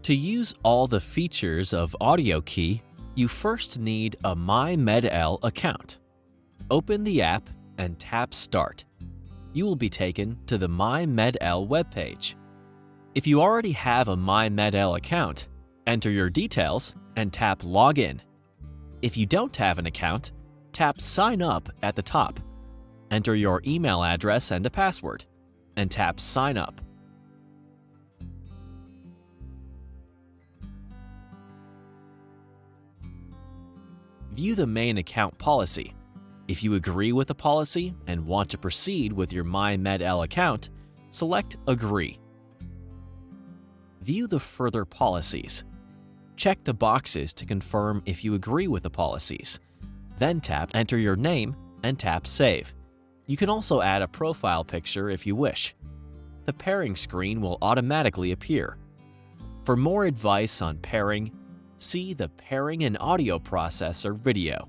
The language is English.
To use all the features of AudioKey, you first need a My MED-EL account. Open the app and tap Start. You will be taken to the My MED-EL webpage. If you already have a My MED-EL account, enter your details and tap Login. If you don't have an account, tap Sign Up at the top. Enter your email address and a password, and tap Sign Up. View the main account policy. If you agree with the policy and want to proceed with your My MED-EL account, select Agree. View the further policies. Check the boxes to confirm if you agree with the policies. Then tap Enter your name and tap Save. You can also add a profile picture if you wish. The pairing screen will automatically appear. For more advice on pairing, see the Pairing an Audio Processor video.